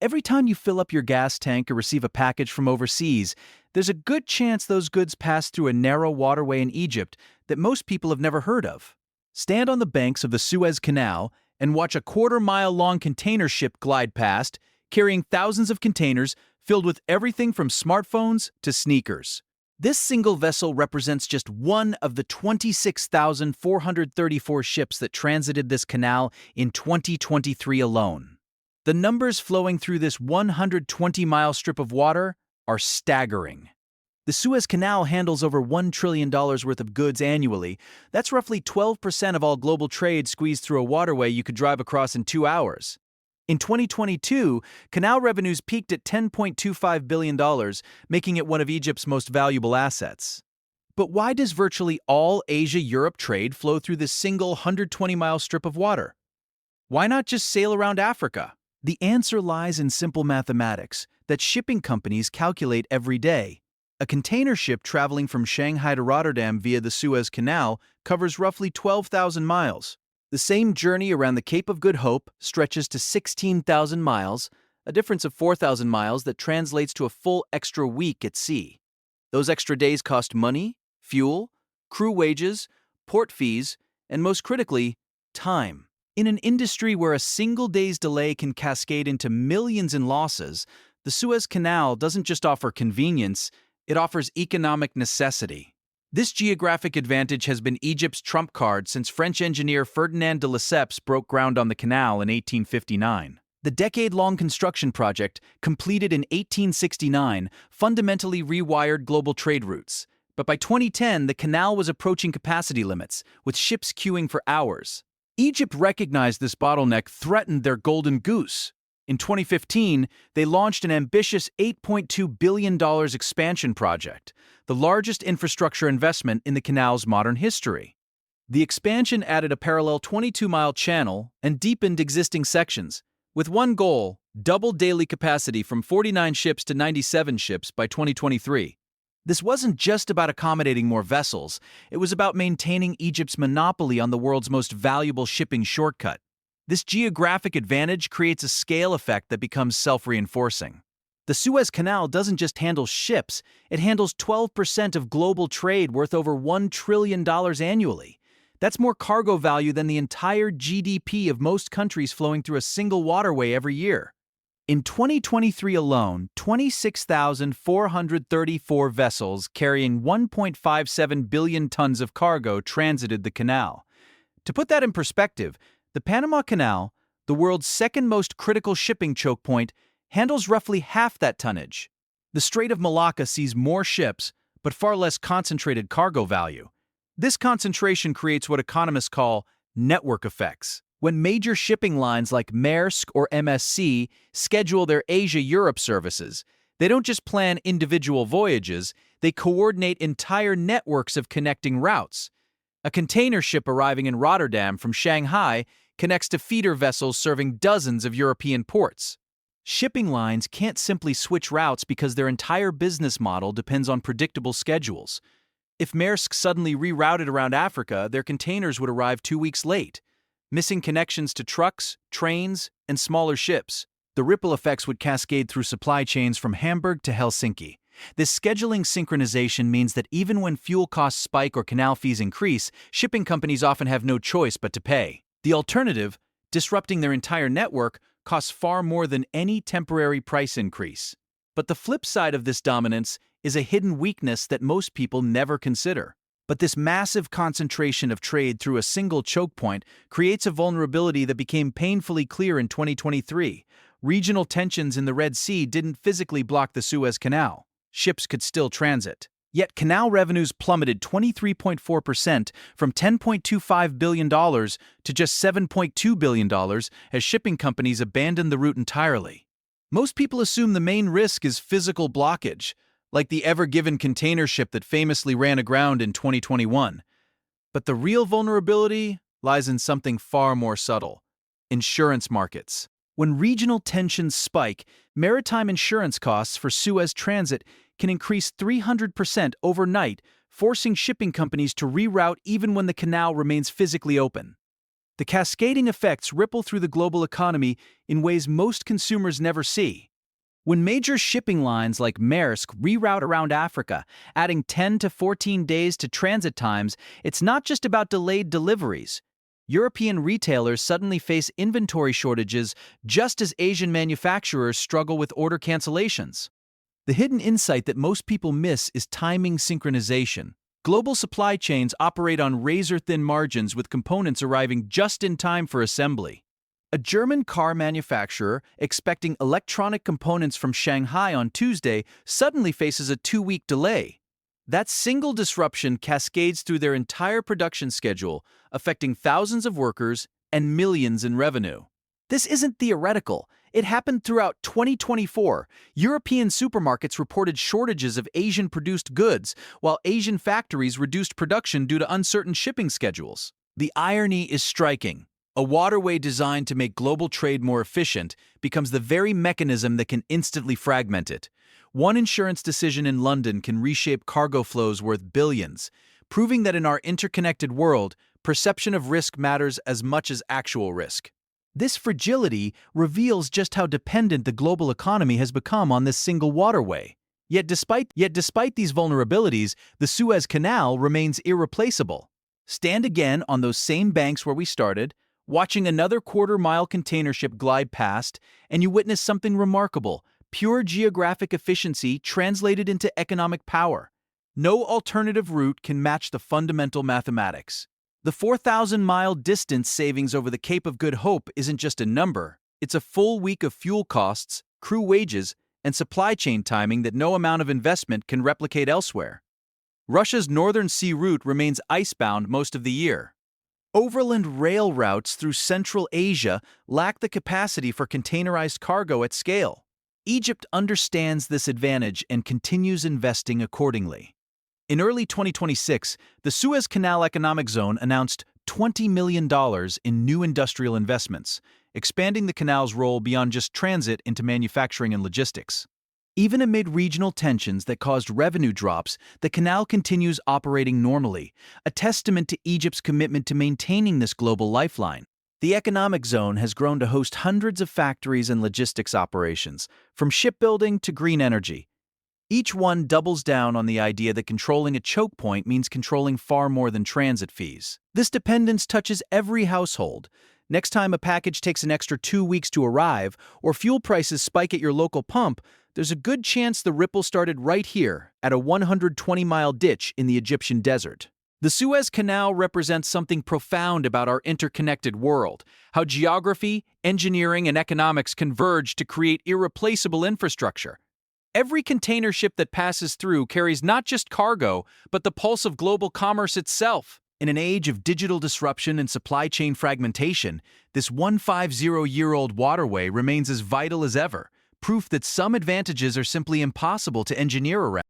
Every time you fill up your gas tank or receive a package from overseas, there's a good chance those goods pass through a narrow waterway in Egypt that most people have never heard of. Stand on the banks of the Suez Canal and watch a quarter-mile-long container ship glide past, carrying thousands of containers filled with everything from smartphones to sneakers. This single vessel represents just one of the 26,434 ships that transited this canal in 2023 alone. The numbers flowing through this 120-mile strip of water are staggering. The Suez Canal handles over $1 trillion worth of goods annually. That's roughly 12% of all global trade squeezed through a waterway you could drive across in 2 hours. In 2022, canal revenues peaked at $10.25 billion, making it one of Egypt's most valuable assets. But why does virtually all Asia-Europe trade flow through this single 120-mile strip of water? Why not just sail around Africa? The answer lies in simple mathematics that shipping companies calculate every day. A container ship traveling from Shanghai to Rotterdam via the Suez Canal covers roughly 12,000 miles. The same journey around the Cape of Good Hope stretches to 16,000 miles, a difference of 4,000 miles that translates to a full extra week at sea. Those extra days cost money, fuel, crew wages, port fees, and most critically, time. In an industry where a single day's delay can cascade into millions in losses, the Suez Canal doesn't just offer convenience, it offers economic necessity. This geographic advantage has been Egypt's trump card since French engineer Ferdinand de Lesseps broke ground on the canal in 1859. The decade-long construction project, completed in 1869, fundamentally rewired global trade routes. But by 2010, the canal was approaching capacity limits, with ships queuing for hours. Egypt recognized this bottleneck threatened their golden goose. In 2015, they launched an ambitious $8.2 billion expansion project, the largest infrastructure investment in the canal's modern history. The expansion added a parallel 22-mile channel and deepened existing sections, with one goal: double daily capacity from 49 ships to 97 ships by 2023. This wasn't just about accommodating more vessels, it was about maintaining Egypt's monopoly on the world's most valuable shipping shortcut. This geographic advantage creates a scale effect that becomes self-reinforcing. The Suez Canal doesn't just handle ships, it handles 12% of global trade worth over $1 trillion annually. That's more cargo value than the entire GDP of most countries flowing through a single waterway every year. In 2023 alone, 26,434 vessels carrying 1.57 billion tons of cargo transited the canal. To put that in perspective, the Panama Canal, the world's second most critical shipping choke point, handles roughly half that tonnage. The Strait of Malacca sees more ships, but far less concentrated cargo value. This concentration creates what economists call network effects. When major shipping lines like Maersk or MSC schedule their Asia-Europe services, they don't just plan individual voyages, they coordinate entire networks of connecting routes. A container ship arriving in Rotterdam from Shanghai connects to feeder vessels serving dozens of European ports. Shipping lines can't simply switch routes because their entire business model depends on predictable schedules. If Maersk suddenly rerouted around Africa, their containers would arrive 2 weeks late, missing connections to trucks, trains, and smaller ships. The ripple effects would cascade through supply chains from Hamburg to Helsinki. This scheduling synchronization means that even when fuel costs spike or canal fees increase, shipping companies often have no choice but to pay. The alternative, disrupting their entire network, costs far more than any temporary price increase. But the flip side of this dominance is a hidden weakness that most people never consider. But this massive concentration of trade through a single choke point creates a vulnerability that became painfully clear in 2023. Regional tensions in the Red Sea didn't physically block the Suez Canal. Ships could still transit. Yet canal revenues plummeted 23.4% from $10.25 billion to just $7.2 billion as shipping companies abandoned the route entirely. Most people assume the main risk is physical blockage, like the Ever Given container ship that famously ran aground in 2021. But the real vulnerability lies in something far more subtle: insurance markets. When regional tensions spike, maritime insurance costs for Suez transit can increase 300% overnight, forcing shipping companies to reroute even when the canal remains physically open. The cascading effects ripple through the global economy in ways most consumers never see. When major shipping lines like Maersk reroute around Africa, adding 10 to 14 days to transit times, it's not just about delayed deliveries. European retailers suddenly face inventory shortages just as Asian manufacturers struggle with order cancellations. The hidden insight that most people miss is timing synchronization. Global supply chains operate on razor-thin margins with components arriving just in time for assembly. A German car manufacturer expecting electronic components from Shanghai on Tuesday suddenly faces a 2-week delay. That single disruption cascades through their entire production schedule, affecting thousands of workers and millions in revenue. This isn't theoretical. It happened throughout 2024. European supermarkets reported shortages of Asian-produced goods, while Asian factories reduced production due to uncertain shipping schedules. The irony is striking. A waterway designed to make global trade more efficient becomes the very mechanism that can instantly fragment it. One insurance decision in London can reshape cargo flows worth billions, proving that in our interconnected world, perception of risk matters as much as actual risk. This fragility reveals just how dependent the global economy has become on this single waterway. Yet despite these vulnerabilities, the Suez Canal remains irreplaceable. Stand again on those same banks where we started, watching another quarter-mile container ship glide past, and you witness something remarkable: pure geographic efficiency translated into economic power. No alternative route can match the fundamental mathematics. The 4,000-mile distance savings over the Cape of Good Hope isn't just a number, it's a full week of fuel costs, crew wages, and supply chain timing that no amount of investment can replicate elsewhere. Russia's Northern Sea route remains icebound most of the year. Overland rail routes through Central Asia lack the capacity for containerized cargo at scale. Egypt understands this advantage and continues investing accordingly. In early 2026, the Suez Canal Economic Zone announced $20 million in new industrial investments, expanding the canal's role beyond just transit into manufacturing and logistics. Even amid regional tensions that caused revenue drops, the canal continues operating normally, a testament to Egypt's commitment to maintaining this global lifeline. The economic zone has grown to host hundreds of factories and logistics operations, from shipbuilding to green energy. Each one doubles down on the idea that controlling a choke point means controlling far more than transit fees. This dependence touches every household. Next time a package takes an extra 2 weeks to arrive, or fuel prices spike at your local pump, there's a good chance the ripple started right here, at a 120-mile ditch in the Egyptian desert. The Suez Canal represents something profound about our interconnected world, how geography, engineering, and economics converge to create irreplaceable infrastructure. Every container ship that passes through carries not just cargo, but the pulse of global commerce itself. In an age of digital disruption and supply chain fragmentation, this 150-year-old waterway remains as vital as ever, proof that some advantages are simply impossible to engineer around.